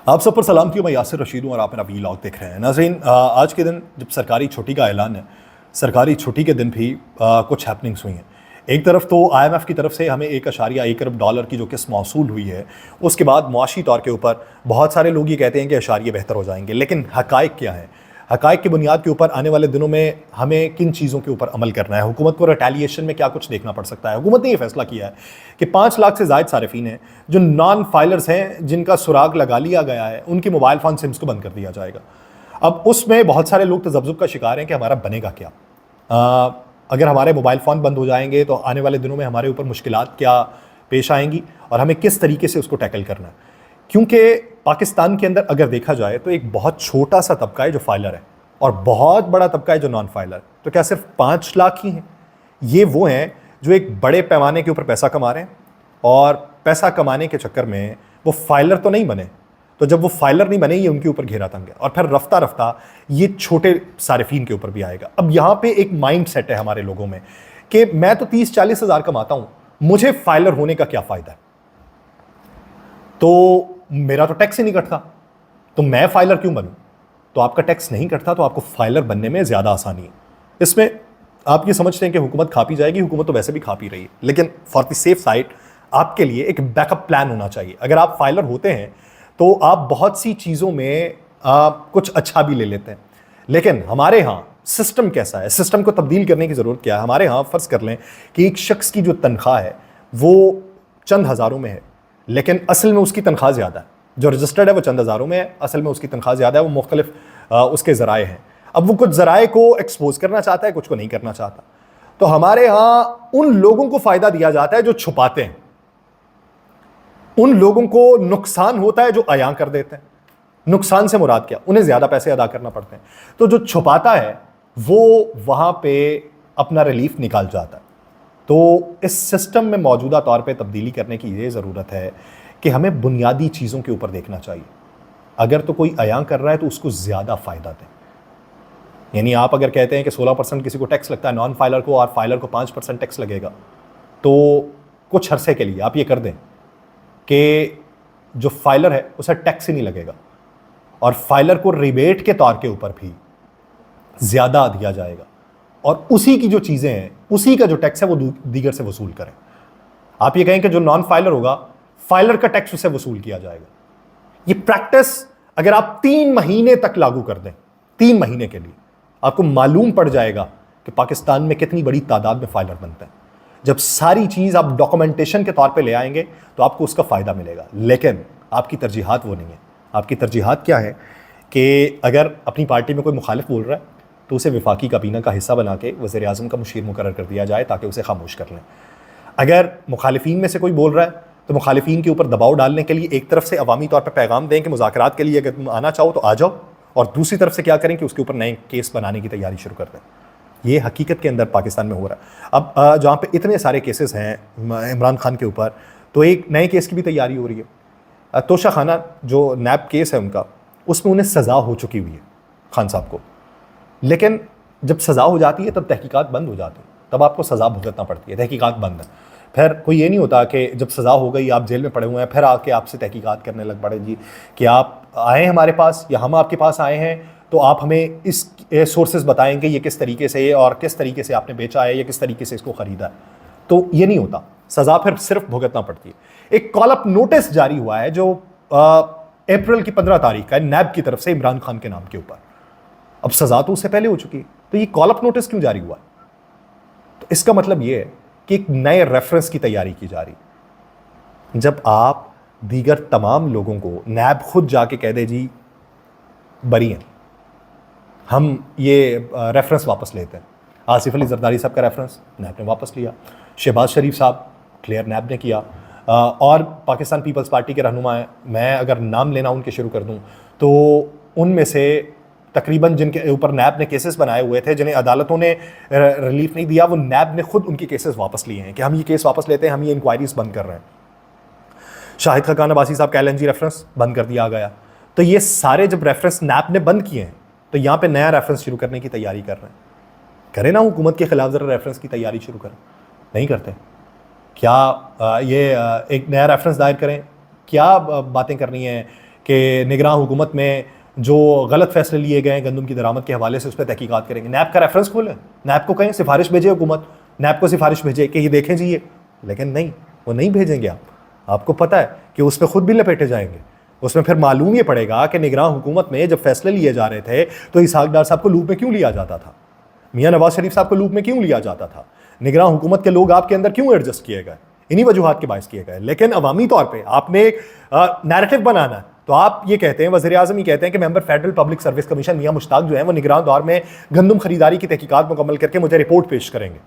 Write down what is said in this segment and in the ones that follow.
آپ سب پر سلام تھی، میں یاسر رشید ہوں اور آپ میرا ویلاگ دیکھ رہے ہیں۔ ناظرین، آج کے دن جب سرکاری چھٹی کا اعلان ہے، سرکاری چھٹی کے دن بھی کچھ ہیپننگس ہوئی ہیں۔ ایک طرف تو IMF کی طرف سے ہمیں 1.1 ارب ڈالر کی جو قسط موصول ہوئی ہے، اس کے بعد معاشی طور کے اوپر بہت سارے لوگ یہ کہتے ہیں کہ اشاریے بہتر ہو جائیں گے، لیکن حقائق کیا ہیں؟ حقائق کی بنیاد کے اوپر آنے والے دنوں میں ہمیں کن چیزوں کے اوپر عمل کرنا ہے؟ حکومت کو ریٹیلیشن میں کیا کچھ دیکھنا پڑ سکتا ہے؟ حکومت نے یہ فیصلہ کیا ہے کہ 5 لاکھ سے زائد صارفین ہیں جو نان فائلرز ہیں، جن کا سراغ لگا لیا گیا ہے، ان کی موبائل فون سمز کو بند کر دیا جائے گا۔ اب اس میں بہت سارے لوگ تذبذب کا شکار ہیں کہ ہمارا بنے گا کیا؟ اگر ہمارے موبائل فون بند ہو جائیں گے تو آنے والے دنوں میں ہمارے اوپر مشکلات کیا پیش آئیں گی اور ہمیں کس طریقے سے اس کو ٹیکل کرنا ہے؟ کیونکہ پاکستان کے اندر اگر دیکھا جائے تو ایک بہت چھوٹا سا طبقہ ہے جو فائلر ہے اور بہت بڑا طبقہ ہے جو نان فائلر۔ تو کیا صرف 5 لاکھ ہی ہیں؟ یہ وہ ہیں جو ایک بڑے پیمانے کے اوپر پیسہ کما رہے ہیں اور پیسہ کمانے کے چکر میں وہ فائلر تو نہیں بنے، تو جب وہ فائلر نہیں بنے یہ ان کے اوپر گھیرا تنگ ہے اور پھر رفتہ رفتہ یہ چھوٹے صارفین کے اوپر بھی آئے گا۔ اب یہاں پہ ایک مائنڈ سیٹ ہے ہمارے لوگوں میں کہ میں تو 30-40 ہزار کماتا ہوں، مجھے فائلر ہونے کا کیا فائدہ ہے؟ تو میرا تو ٹیکس ہی نہیں کٹتا، تو میں فائلر کیوں بنوں؟ تو آپ کا ٹیکس نہیں کٹتا تو آپ کو فائلر بننے میں زیادہ آسانی ہے۔ اس میں آپ یہ سمجھتے ہیں کہ حکومت کھا پی جائے گی، حکومت تو ویسے بھی کھا پی رہی ہے، لیکن فار دی سیف سائڈ آپ کے لیے ایک بیک اپ پلان ہونا چاہیے۔ اگر آپ فائلر ہوتے ہیں تو آپ بہت سی چیزوں میں کچھ اچھا بھی لے لیتے ہیں، لیکن ہمارے ہاں سسٹم کیسا ہے؟ سسٹم کو تبدیل کرنے کی ضرورت کیا ہے؟ ہمارے ہاں فرض کر لیں کہ ایک شخص کی جو تنخواہ ہے وہ چند ہزاروں میں ہے، لیکن اصل میں اس کی تنخواہ زیادہ ہے۔ جو رجسٹرڈ ہے وہ چند ہزاروں میں ہے، اصل میں اس کی تنخواہ زیادہ ہے، وہ مختلف اس کے ذرائع ہیں۔ اب وہ کچھ ذرائع کو ایکسپوز کرنا چاہتا ہے، کچھ کو نہیں کرنا چاہتا۔ تو ہمارے ہاں ان لوگوں کو فائدہ دیا جاتا ہے جو چھپاتے ہیں، ان لوگوں کو نقصان ہوتا ہے جو عیاں کر دیتے ہیں۔ نقصان سے مراد کیا؟ انہیں زیادہ پیسے ادا کرنا پڑتے ہیں، تو جو چھپاتا ہے وہ وہاں پہ اپنا ریلیف نکال جاتا ہے۔ تو اس سسٹم میں موجودہ طور پہ تبدیلی کرنے کی یہ ضرورت ہے کہ ہمیں بنیادی چیزوں کے اوپر دیکھنا چاہیے۔ اگر تو کوئی عیاں کر رہا ہے تو اس کو زیادہ فائدہ دیں۔ یعنی آپ اگر کہتے ہیں کہ 16% کسی کو ٹیکس لگتا ہے نان فائلر کو اور فائلر کو 5% ٹیکس لگے گا، تو کچھ عرصے کے لیے آپ یہ کر دیں کہ جو فائلر ہے اسے ٹیکس ہی نہیں لگے گا اور فائلر کو ریبیٹ کے طور کے اوپر بھی زیادہ دیا جائے گا، اور اسی کی جو چیزیں ہیں اسی کا جو ٹیکس ہے وہ دیگر سے وصول کریں۔ آپ یہ کہیں کہ جو نان فائلر ہوگا فائلر کا ٹیکس اسے وصول کیا جائے گا۔ یہ پریکٹس اگر آپ 3 مہینے تک لاگو کر دیں، 3 مہینے کے لیے، آپ کو معلوم پڑ جائے گا کہ پاکستان میں کتنی بڑی تعداد میں فائلر بنتے ہیں۔ جب ساری چیز آپ ڈاکومنٹیشن کے طور پہ لے آئیں گے تو آپ کو اس کا فائدہ ملے گا، لیکن آپ کی ترجیحات وہ نہیں ہیں۔ آپ کی ترجیحات کیا ہے کہ اگر اپنی پارٹی میں کوئی مخالف بول رہا ہے تو اسے وفاقی کابینہ کا حصہ بنا کے وزیر اعظم کا مشیر مقرر کر دیا جائے تاکہ اسے خاموش کر لیں۔ اگر مخالفین میں سے کوئی بول رہا ہے تو مخالفین کے اوپر دباؤ ڈالنے کے لیے ایک طرف سے عوامی طور پہ پیغام دیں کہ مذاکرات کے لیے اگر تم آنا چاہو تو آ جاؤ، اور دوسری طرف سے کیا کریں کہ اس کے اوپر نئے کیس بنانے کی تیاری شروع کر دیں۔ یہ حقیقت کے اندر پاکستان میں ہو رہا ہے۔ اب جہاں پہ اتنے سارے کیسز ہیں عمران خان کے اوپر، تو ایک نئے کیس کی بھی تیاری ہو رہی ہے۔ توشہ خانہ جو نیب کیس ہے ان کا، اس میں انہیں سزا ہو چکی ہوئی ہے خان صاحب کو، لیکن جب سزا ہو جاتی ہے تب تحقیقات بند ہو جاتی ہے، تب آپ کو سزا بھگتنا پڑتی ہے، تحقیقات بند ہے۔ پھر کوئی یہ نہیں ہوتا کہ جب سزا ہو گئی آپ جیل میں پڑے ہوئے ہیں پھر آ کے آپ سے تحقیقات کرنے لگ پڑے جی کہ آپ آئے ہیں ہمارے پاس یا ہم آپ کے پاس آئے ہیں تو آپ ہمیں اس سورسز بتائیں گے، یہ کس طریقے سے اور کس طریقے سے آپ نے بیچا ہے یا کس طریقے سے اس کو خریدا ہے۔ تو یہ نہیں ہوتا، سزا پھر صرف بھگتنا پڑتی ہے۔ ایک کال اپ نوٹس جاری ہوا ہے جو اپریل کی 15 تاریخ کا ہے نیب کی طرف سے عمران خان کے نام کے اوپر۔ اب سزا تو اس سے پہلے ہو چکی ہے، تو یہ کال اپ نوٹس کیوں جاری ہوا ہے؟ تو اس کا مطلب یہ ہے کہ ایک نئے ریفرنس کی تیاری کی جا رہی۔ جب آپ دیگر تمام لوگوں کو نیب خود جا کے کہہ دے جی بری ہیں، ہم یہ ریفرنس واپس لیتے ہیں، آصف علی زرداری صاحب کا ریفرنس نیب نے واپس لیا، شہباز شریف صاحب کلیئر نیب نے کیا، اور پاکستان پیپلز پارٹی کے رہنما ہیں، میں اگر نام لینا ان کے شروع کر دوں تو ان میں سے تقریباً جن کے اوپر نیب نے کیسز بنائے ہوئے تھے، جنہیں عدالتوں نے ریلیف نہیں دیا، وہ نیب نے خود ان کے کیسز واپس لیے ہیں کہ ہم یہ کیس واپس لیتے ہیں، ہم یہ انکوائریز بند کر رہے ہیں۔ شاہد خاقان عباسی صاحب کا LNG ریفرنس بند کر دیا گیا۔ تو یہ سارے جب ریفرنس نیب نے بند کیے ہیں تو یہاں پہ نیا ریفرنس شروع کرنے کی تیاری کر رہے ہیں۔ کریں نا حکومت کے خلاف ذرا ریفرنس کی تیاری شروع کریں، نہیں کرتے۔ کیا یہ ایک نیا ریفرنس دائر کریں؟ کیا باتیں کرنی ہیں کہ نگراں حکومت میں جو غلط فیصلے لیے گئے ہیں گندم کی درآمد کے حوالے سے اس پہ تحقیقات کریں گے. نیب کا ریفرنس کھولیں, نیب کو کہیں سفارش بھیجے حکومت, نیب کو سفارش بھیجے کہ یہ دیکھیں جی یہ, لیکن نہیں, وہ نہیں بھیجیں گے. آپ کو پتہ ہے کہ اس پہ خود بھی لپیٹے جائیں گے. اس میں پھر معلوم یہ پڑے گا کہ نگراں حکومت میں جب فیصلے لیے جا رہے تھے تو اسحاق ڈار صاحب کو لوپ میں کیوں لیا جاتا تھا, میاں نواز شریف صاحب کو لوپ میں کیوں لیا جاتا تھا, نگراں حکومت کے لوگ آپ کے اندر کیوں ایڈجسٹ کیے گئے, انہی وجوہات کے باعث کیے گئے. لیکن عوامی طور پہ آپ نے نیریٹو بنانا ہے تو آپ یہ کہتے ہیں, وزیر اعظم یہ کہتے ہیں کہ ممبر فیڈرل پبلک سروس کمیشن میاں مشتاق جو ہیں وہ نگراں دور میں گندم خریداری کی تحقیقات مکمل کر کے مجھے رپورٹ پیش کریں گے.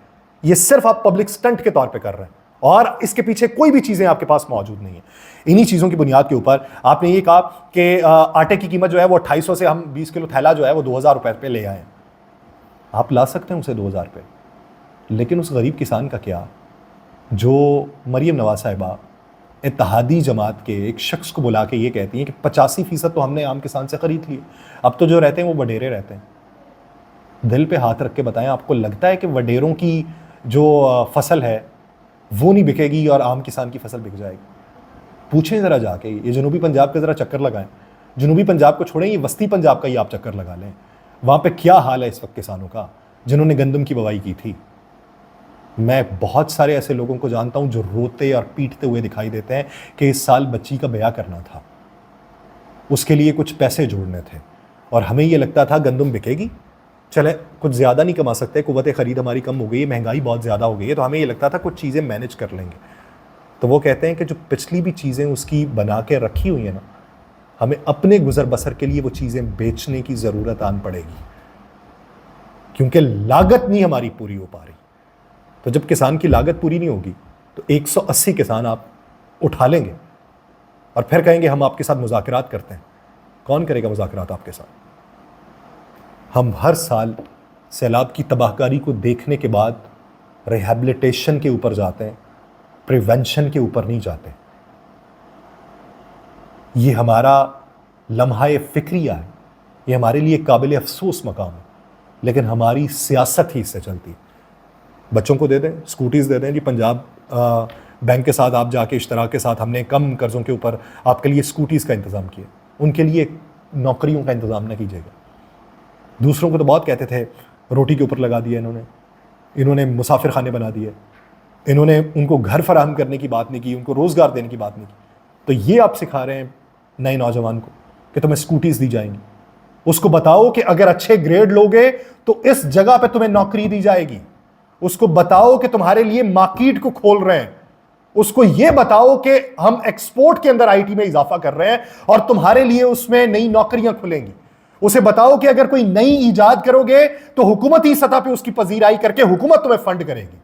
یہ صرف آپ پبلک سٹنٹ کے طور پہ کر رہے ہیں اور اس کے پیچھے کوئی بھی چیزیں آپ کے پاس موجود نہیں ہیں. انہی چیزوں کی بنیاد کے اوپر آپ نے یہ کہا کہ آٹے کی قیمت جو ہے وہ 2800 سے ہم 20 کلو تھیلا جو ہے وہ 2000 روپے پہ لے آئے ہیں. آپ لا سکتے ہیں اسے 2000 پہ, لیکن اس غریب کسان کا کیا جو مریم نواز صاحبہ اتحادی جماعت کے ایک شخص کو بلا کے یہ کہتی ہیں کہ 85% تو ہم نے عام کسان سے خرید لیے, اب تو جو رہتے ہیں وہ وڈیرے رہتے ہیں. دل پہ ہاتھ رکھ کے بتائیں, آپ کو لگتا ہے کہ وڈیروں کی جو فصل ہے وہ نہیں بکے گی اور عام کسان کی فصل بک جائے گی؟ پوچھیں ذرا جا کے, یہ جنوبی پنجاب کا ذرا چکر لگائیں, جنوبی پنجاب کو چھوڑیں, یہ وسطی پنجاب کا ہی آپ چکر لگا لیں. وہاں پہ کیا حال ہے اس وقت کسانوں کا جنہوں نے گندم کی بوائی کی تھی. میں بہت سارے ایسے لوگوں کو جانتا ہوں جو روتے اور پیٹتے ہوئے دکھائی دیتے ہیں کہ اس سال بچی کا بیاہ کرنا تھا, اس کے لیے کچھ پیسے جوڑنے تھے اور ہمیں یہ لگتا تھا گندم بکے گی, چلے کچھ زیادہ نہیں کما سکتے, قوت خرید ہماری کم ہو گئی ہے, مہنگائی بہت زیادہ ہو گئی ہے, تو ہمیں یہ لگتا تھا کچھ چیزیں مینیج کر لیں گے. تو وہ کہتے ہیں کہ جو پچھلی بھی چیزیں اس کی بنا کے رکھی ہوئی ہیں نا, ہمیں اپنے گزر بسر کے لیے وہ چیزیں بیچنے کی ضرورت آن پڑے گی کیونکہ لاگت نہیں ہماری پوری ہو پا رہی. تو جب کسان کی لاگت پوری نہیں ہوگی تو 180 کسان آپ اٹھا لیں گے اور پھر کہیں گے ہم آپ کے ساتھ مذاکرات کرتے ہیں. کون کرے گا مذاکرات آپ کے ساتھ؟ ہم ہر سال سیلاب کی تباہ کاری کو دیکھنے کے بعد ریہیبلیٹیشن کے اوپر جاتے ہیں, پریونشن کے اوپر نہیں جاتے. یہ ہمارا لمحہ فکریہ ہے, یہ ہمارے لیے قابل افسوس مقام ہے, لیکن ہماری سیاست ہی اس سے چلتی. بچوں کو دے دیں, اسکوٹیز دے دیں جی, پنجاب بینک کے ساتھ آپ جا کے اشتراک کے ساتھ ہم نے کم قرضوں کے اوپر آپ کے لیے اسکوٹیز کا انتظام کیا, ان کے لیے نوکریوں کا انتظام نہ کیجیے گا. دوسروں کو تو بہت کہتے تھے روٹی کے اوپر لگا دیا انہوں نے مسافر خانے بنا دیے, انہوں نے ان کو گھر فراہم کرنے کی بات نہیں کی, ان کو روزگار دینے کی بات نہیں کی. تو یہ آپ سکھا رہے ہیں نئے نوجوان کو کہ تمہیں اسکوٹیز دی جائیں گی. اس کو بتاؤ کہ اگر اچھے گریڈ لوگے تو اس جگہ پہ تمہیں نوکری دی جائے گی. اس کو بتاؤ کہ تمہارے لیے مارکیٹ کو کھول رہے ہیں. اس کو یہ بتاؤ کہ ہم ایکسپورٹ کے اندر آئی ٹی میں اضافہ کر رہے ہیں اور تمہارے لیے اس میں نئی نوکریاں کھلیں گی. اسے بتاؤ کہ اگر کوئی نئی ایجاد کرو گے تو حکومتی سطح پہ اس کی پذیرائی کر کے حکومت تمہیں فنڈ کرے گی.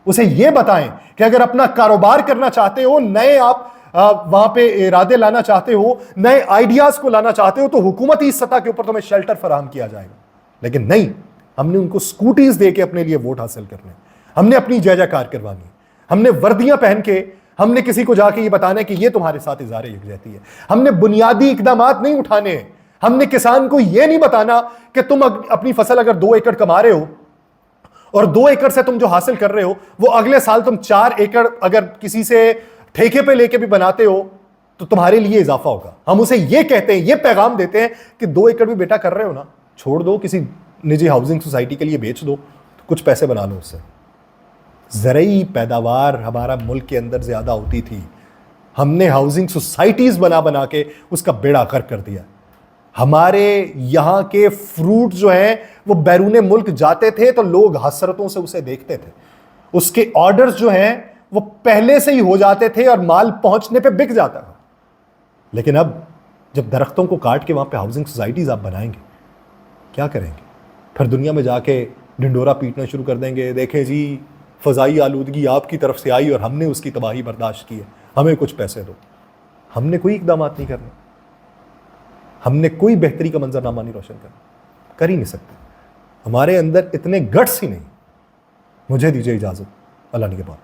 اسے یہ بتائیں کہ اگر اپنا کاروبار کرنا چاہتے ہو, نئے آپ وہاں پہ ارادے لانا چاہتے ہو, نئے آئیڈیاز کو لانا چاہتے ہو, تو حکومتی سطح کے اوپر تمہیں شیلٹر فراہم کیا جائے گا. لیکن نہیں, ہم نے ان کو اسکوٹیز دے کے اپنے لیے ووٹ حاصل کرنے, ہم نے اپنی جے جے کار کروانی, ہم نے وردیاں پہن کے ہم نے کسی کو جا کے یہ بتانا ہے کہ یہ تمہارے ساتھ اظہار یکجہتی ہے. ہم نے بنیادی اقدامات نہیں اٹھانے. ہم نے کسان کو یہ نہیں بتانا کہ تم اپنی فصل اگر 2 ایکڑ کما رہے ہو اور 2 ایکڑ سے تم جو حاصل کر رہے ہو وہ اگلے سال تم 4 ایکڑ اگر کسی سے ٹھیکے پہ لے کے بھی بناتے ہو تو تمہارے لیے اضافہ ہوگا. ہم اسے یہ کہتے ہیں, یہ پیغام دیتے ہیں کہ 2 ایکڑ بھی بیٹا کر رہے ہو نا, چھوڑ دو, کسی نجی ہاؤسنگ سوسائٹی کے لیے بیچ دو, کچھ پیسے بنا لو اس سے. زرعی پیداوار ہمارا ملک کے اندر زیادہ ہوتی تھی, ہم نے ہاؤسنگ سوسائٹیز بنا کے اس کا بیڑا غرق کر دیا. ہمارے یہاں کے فروٹ جو ہیں وہ بیرون ملک جاتے تھے تو لوگ حسرتوں سے اسے دیکھتے تھے. اس کے آرڈرز جو ہیں وہ پہلے سے ہی ہو جاتے تھے اور مال پہنچنے پہ بک جاتا تھا. لیکن اب جب درختوں کو کاٹ کے وہاں پہ ہاؤسنگ سوسائٹیز آپ بنائیں گے, کیا کریں گے؟ پھر دنیا میں جا کے ڈنڈورا پیٹنا شروع کر دیں گے, دیکھیں جی فضائی آلودگی آپ کی طرف سے آئی اور ہم نے اس کی تباہی برداشت کی ہے, ہمیں کچھ پیسے دو. ہم نے کوئی اقدامات نہیں کرنے, ہم نے کوئی بہتری کا منظرنامہ نہیں روشن کرنا, کر ہی نہیں سکتے. ہمارے اندر اتنے گٹس ہی نہیں. مجھے دیجیے اجازت, اللہ نے کے بعد.